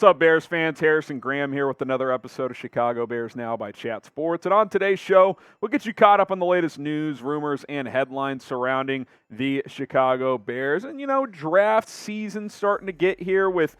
What's up, Bears fans? Harrison Graham here with another episode of Chicago Bears Now by Chat Sports. And on today's show, we'll get you caught up on the latest news, rumors, and headlines surrounding the Chicago Bears. And, draft season starting to get here with,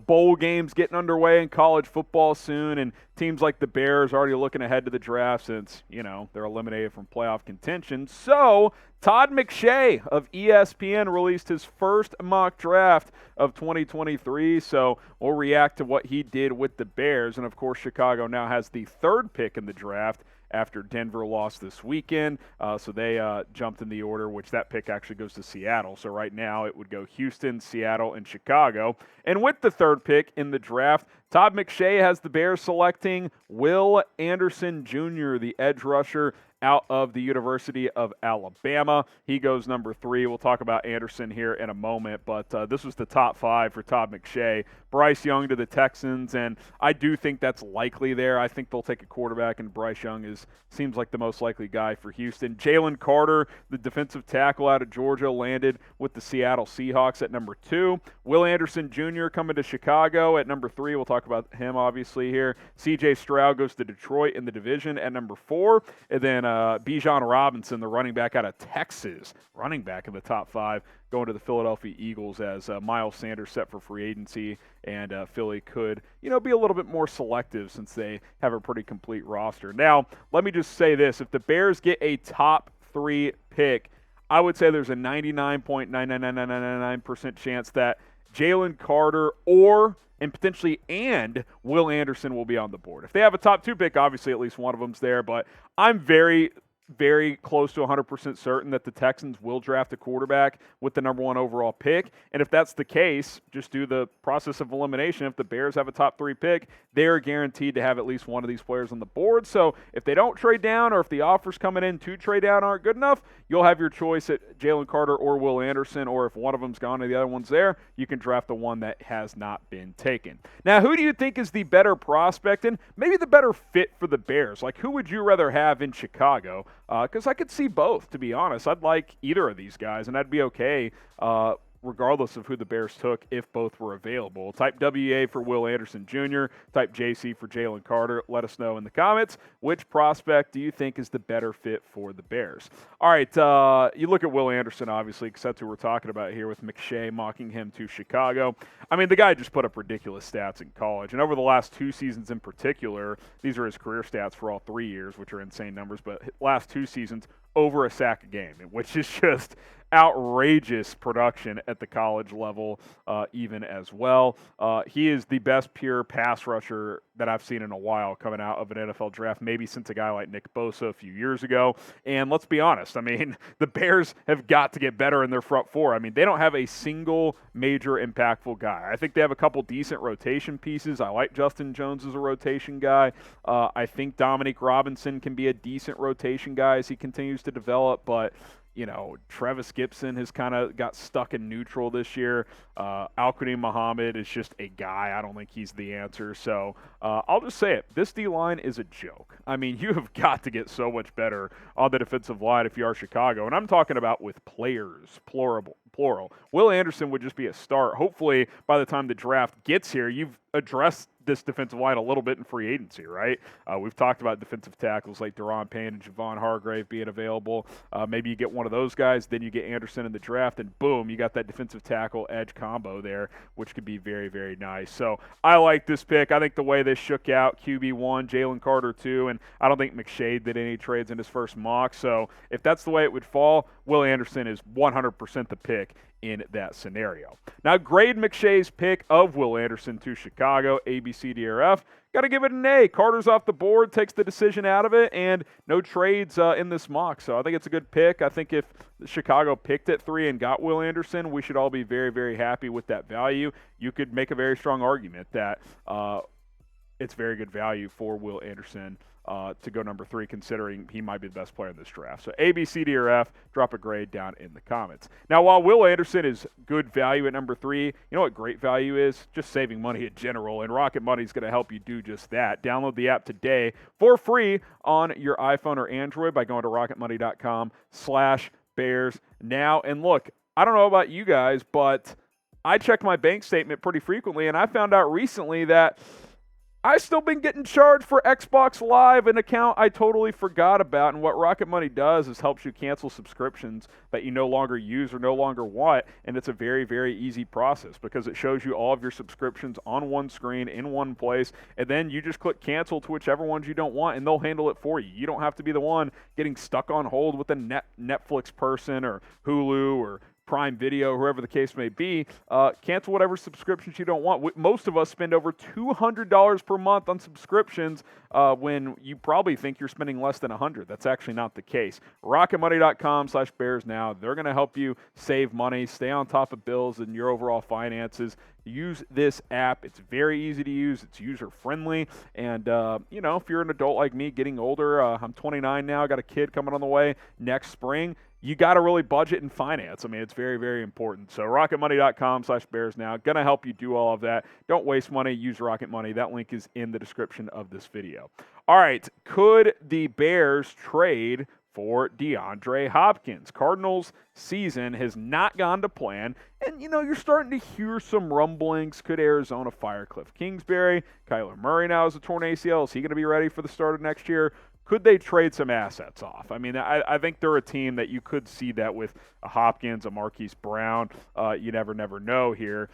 bowl games getting underway in college football soon. And teams like the Bears already looking ahead to the draft since, they're eliminated from playoff contention. So Todd McShay of ESPN released his first mock draft of 2023. So we'll react to what he did with the Bears. And, of course, Chicago now has the third pick in the draft after Denver lost this weekend. So they jumped in the order, which that pick actually goes to Seattle. So right now it would go Houston, Seattle, and Chicago. And with the third pick in the draft, Todd McShay has the Bears selecting Will Anderson Jr., the edge rusher out of the University of Alabama. He goes number 3. We'll talk about Anderson here in a moment, but this was the top 5 for Todd McShay. Bryce Young to the Texans, and I do think that's likely there. I think they'll take a quarterback, and Bryce Young seems like the most likely guy for Houston. Jalen Carter, the defensive tackle out of Georgia, landed with the Seattle Seahawks at number 2. Will Anderson Jr. coming to Chicago at number 3. We'll talk about him obviously here. C.J. Stroud goes to Detroit in the division at number 4, and then Bijan Robinson, the running back out of Texas, running back in the top 5, going to the Philadelphia Eagles as Miles Sanders set for free agency, and Philly could, be a little bit more selective since they have a pretty complete roster. Now, let me just say this. If the Bears get a top 3 pick, I would say there's a 99.99999% chance that Jalen Carter and potentially Will Anderson will be on the board. If they have a top 2 pick, obviously at least one of them's there, but I'm very, very close to 100% certain that the Texans will draft a quarterback with the number 1 overall pick. And if that's the case, just do the process of elimination. If the Bears have a top 3 pick, they're guaranteed to have at least one of these players on the board. So if they don't trade down, or if the offers coming in to trade down aren't good enough, you'll have your choice at Jalen Carter or Will Anderson, or if one of them's gone and the other one's there, you can draft the one that has not been taken. Now, who do you think is the better prospect and maybe the better fit for the Bears? Like, who would you rather have in Chicago? Because I could see both, to be honest. I'd like either of these guys, and I'd be okay regardless of who the Bears took if both were available. Type WA for Will Anderson Jr., type JC for Jalen Carter. Let us know in the comments, which prospect do you think is the better fit for the Bears? All right, you look at Will Anderson, obviously, because that's who we're talking about here with McShay mocking him to Chicago. I mean, the guy just put up ridiculous stats in college, and over the last 2 seasons in particular, these are his career stats for all 3 years, which are insane numbers, but last 2 seasons, over a sack a game, which is just outrageous production at the college level even as well. He is the best pure pass rusher that I've seen in a while coming out of an NFL draft, maybe since a guy like Nick Bosa a few years ago. And let's be honest, I mean, the Bears have got to get better in their front 4. I mean, they don't have a single major impactful guy. I think they have a couple decent rotation pieces. I like Justin Jones as a rotation guy. I think Dominique Robinson can be a decent rotation guy as he continues to develop, but Travis Gibson has kind of got stuck in neutral this year. Al-Qadim Muhammad is just a guy. I don't think he's the answer. So I'll just say it. This D-line is a joke. I mean, you have got to get so much better on the defensive line if you are Chicago. And I'm talking about with players, plural. Will Anderson would just be a start. Hopefully, by the time the draft gets here, you've addressed this defensive line a little bit in free agency, right? We've talked about defensive tackles like Deron Payne and Javon Hargrave being available. Maybe you get one of those guys, then you get Anderson in the draft, and boom, you got that defensive tackle edge combo there, which could be very, very nice. So I like this pick. I think the way this shook out, QB1, Jalen Carter 2, and I don't think McShay did any trades in his first mock. So if that's the way it would fall, Will Anderson is 100% the pick in that scenario. Now, grade McShay's pick of Will Anderson to Chicago, ABCDRF. Got to give it an A. Carter's off the board, takes the decision out of it, and no trades in this mock. So I think it's a good pick. I think if Chicago picked at 3 and got Will Anderson, we should all be very, very happy with that value. You could make a very strong argument that it's very good value for Will Anderson to go number 3, considering he might be the best player in this draft. So A, B, C, D, or F, drop a grade down in the comments. Now, while Will Anderson is good value at number 3, you know what great value is? Just saving money in general, and Rocket Money is going to help you do just that. Download the app today for free on your iPhone or Android by going to rocketmoney.com/Bears now. And look, I don't know about you guys, but I check my bank statement pretty frequently, and I found out recently that I've still been getting charged for Xbox Live, an account I totally forgot about. And what Rocket Money does is helps you cancel subscriptions that you no longer use or no longer want. And it's a very, very easy process because it shows you all of your subscriptions on one screen in one place. And then you just click cancel to whichever ones you don't want, and they'll handle it for you. You don't have to be the one getting stuck on hold with a Netflix person or Hulu or Prime Video, whoever the case may be. Cancel whatever subscriptions you don't want. Most of us spend over $200 per month on subscriptions when you probably think you're spending less than $100. That's actually not the case. RocketMoney.com/Bears now. They're going to help you save money, stay on top of bills and your overall finances. Use this app. It's very easy to use. It's user-friendly. And, if you're an adult like me getting older, I'm 29 now, got a kid coming on the way next spring, you got to really budget and finance. I mean, it's very, very important. So rocketmoney.com/Bears now. Going to help you do all of that. Don't waste money. Use Rocket Money. That link is in the description of this video. All right. Could the Bears trade for DeAndre Hopkins? Cardinals season has not gone to plan. And, you're starting to hear some rumblings. Could Arizona fire Cliff Kingsbury? Kyler Murray now has a torn ACL. Is he going to be ready for the start of next year? Could they trade some assets off? I mean, I think they're a team that you could see that with a Hopkins, a Marquise Brown. You never know here.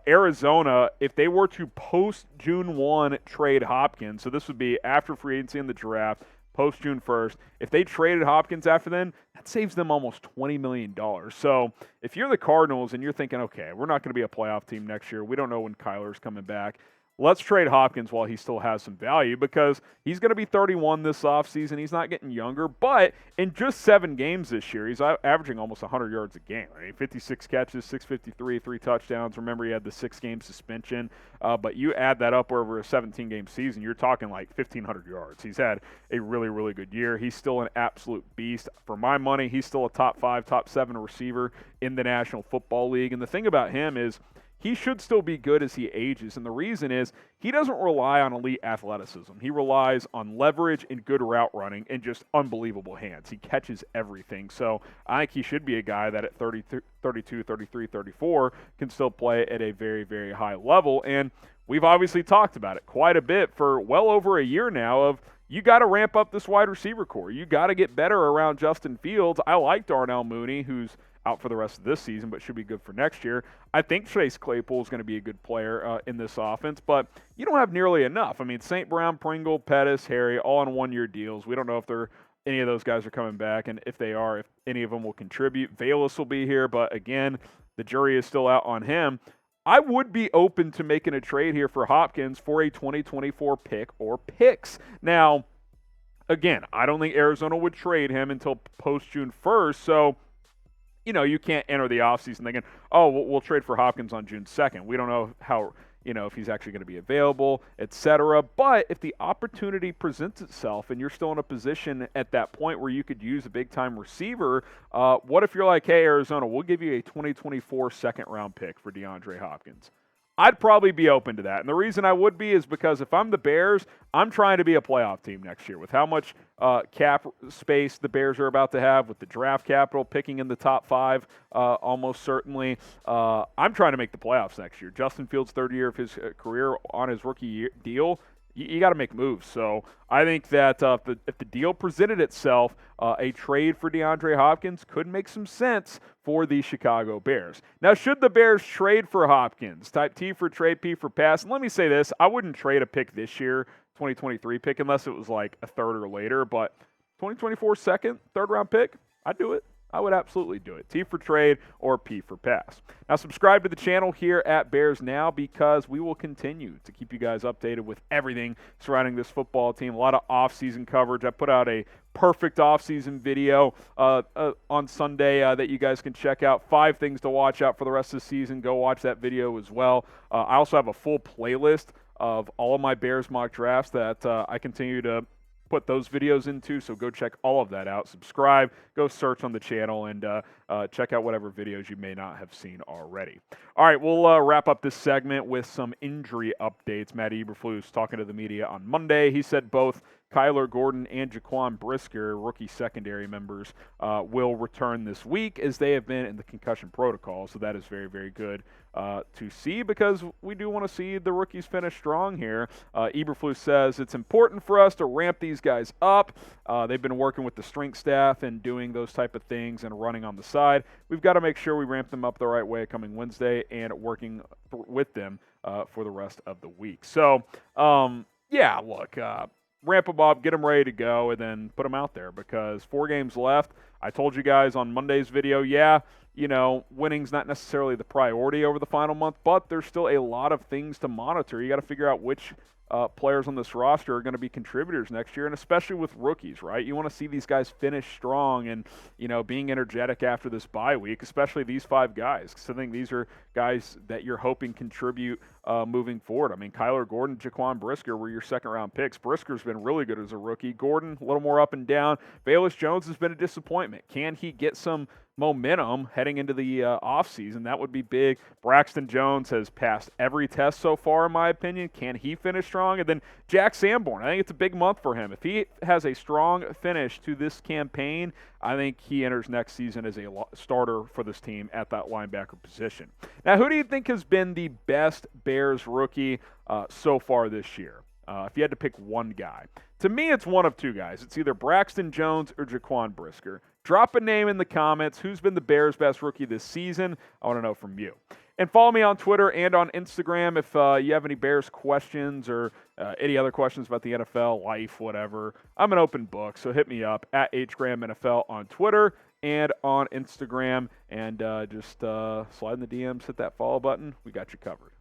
Arizona, if they were to post-June 1 trade Hopkins, so this would be after free agency and the draft, post-June 1st, if they traded Hopkins after then, that saves them almost $20 million. So if you're the Cardinals and you're thinking, okay, we're not going to be a playoff team next year, we don't know when Kyler's coming back, let's trade Hopkins while he still has some value because he's going to be 31 this offseason. He's not getting younger, but in just 7 games this year, he's averaging almost 100 yards a game. I mean, 56 catches, 653, 3 touchdowns. Remember, he had the 6-game suspension, but you add that up over a 17-game season, you're talking like 1,500 yards. He's had a really, really good year. He's still an absolute beast. For my money, he's still a top 5, top 7 receiver in the National Football League. And the thing about him is, he should still be good as he ages, and the reason is he doesn't rely on elite athleticism. He relies on leverage and good route running and just unbelievable hands. He catches everything, so I think he should be a guy that at 32, 33, 34 can still play at a very, very high level, and we've obviously talked about it quite a bit for well over a year now of you got to ramp up this wide receiver core. You got to get better around Justin Fields. I like Darnell Mooney, who's out for the rest of this season, but should be good for next year. I think Chase Claypool is going to be a good player in this offense, but you don't have nearly enough. I mean, St. Brown, Pringle, Pettis, Harry, all on one-year deals. We don't know if any of those guys are coming back, and if they are, if any of them will contribute. Valus will be here, but again, the jury is still out on him. I would be open to making a trade here for Hopkins for a 2024 pick or picks. Now, again, I don't think Arizona would trade him until post-June 1st, so you can't enter the offseason thinking, oh, we'll trade for Hopkins on June 2nd. We don't know how, if he's actually going to be available, etc. But if the opportunity presents itself and you're still in a position at that point where you could use a big-time receiver, what if you're like, hey, Arizona, we'll give you a 2024 second-round pick for DeAndre Hopkins? I'd probably be open to that. And the reason I would be is because if I'm the Bears, I'm trying to be a playoff team next year. With how much cap space the Bears are about to have, with the draft capital picking in the top 5 almost certainly, I'm trying to make the playoffs next year. Justin Fields' 3rd year of his career on his rookie deal. You got to make moves. So I think that if the deal presented itself, a trade for DeAndre Hopkins could make some sense for the Chicago Bears. Now, should the Bears trade for Hopkins? Type T for trade, P for pass. And let me say this. I wouldn't trade a pick this year, 2023 pick, unless it was like a 3rd or later. But 2024 second, 3rd-round pick, I'd do it. I would absolutely do it. T for trade or P for pass. Now, subscribe to the channel here at Bears Now because we will continue to keep you guys updated with everything surrounding this football team. A lot of off-season coverage. I put out a perfect off-season video on Sunday that you guys can check out. 5 things to watch out for the rest of the season. Go watch that video as well. I also have a full playlist of all of my Bears mock drafts that I continue to put those videos into, so go check all of that out. Subscribe, go search on the channel, and check out whatever videos you may not have seen already. All right, we'll wrap up this segment with some injury updates. Matt Eberflus talking to the media on Monday. He said both Kyler Gordon and Jaquan Brisker, rookie secondary members, will return this week as they have been in the concussion protocol. So that is very, very good to see because we do want to see the rookies finish strong here. Eberflus says it's important for us to ramp these guys up. They've been working with the strength staff and doing those type of things and running on the side. We've got to make sure we ramp them up the right way coming Wednesday and working with them for the rest of the week. So, yeah, look, ramp them up, get them ready to go, and then put them out there because 4 games left. I told you guys on Monday's video, winning's not necessarily the priority over the final month, but there's still a lot of things to monitor. You got to figure out which players on this roster are going to be contributors next year, and especially with rookies, right? You want to see these guys finish strong and, being energetic after this bye week, especially these 5 guys. Because I think these are guys that you're hoping contribute moving forward. I mean, Kyler Gordon, Jaquan Brisker were your second-round picks. Brisker's been really good as a rookie. Gordon, a little more up and down. Velus Jones has been a disappointment. Can he get some momentum heading into the offseason? That would be big. Braxton Jones has passed every test so far, in my opinion. Can he finish strong? And then Jack Sanborn, I think it's a big month for him. If he has a strong finish to this campaign, I think he enters next season as a starter for this team at that linebacker position. Now, who do you think has been the best Bears rookie so far this year? If you had to pick one guy. To me, it's one of 2 guys. It's either Braxton Jones or Jaquan Brisker. Drop a name in the comments. Who's been the Bears' best rookie this season? I want to know from you. And follow me on Twitter and on Instagram if you have any Bears questions or any other questions about the NFL, life, whatever. I'm an open book, so hit me up at HGramNFL on Twitter and on Instagram. And just slide in the DMs, hit that follow button. We got you covered.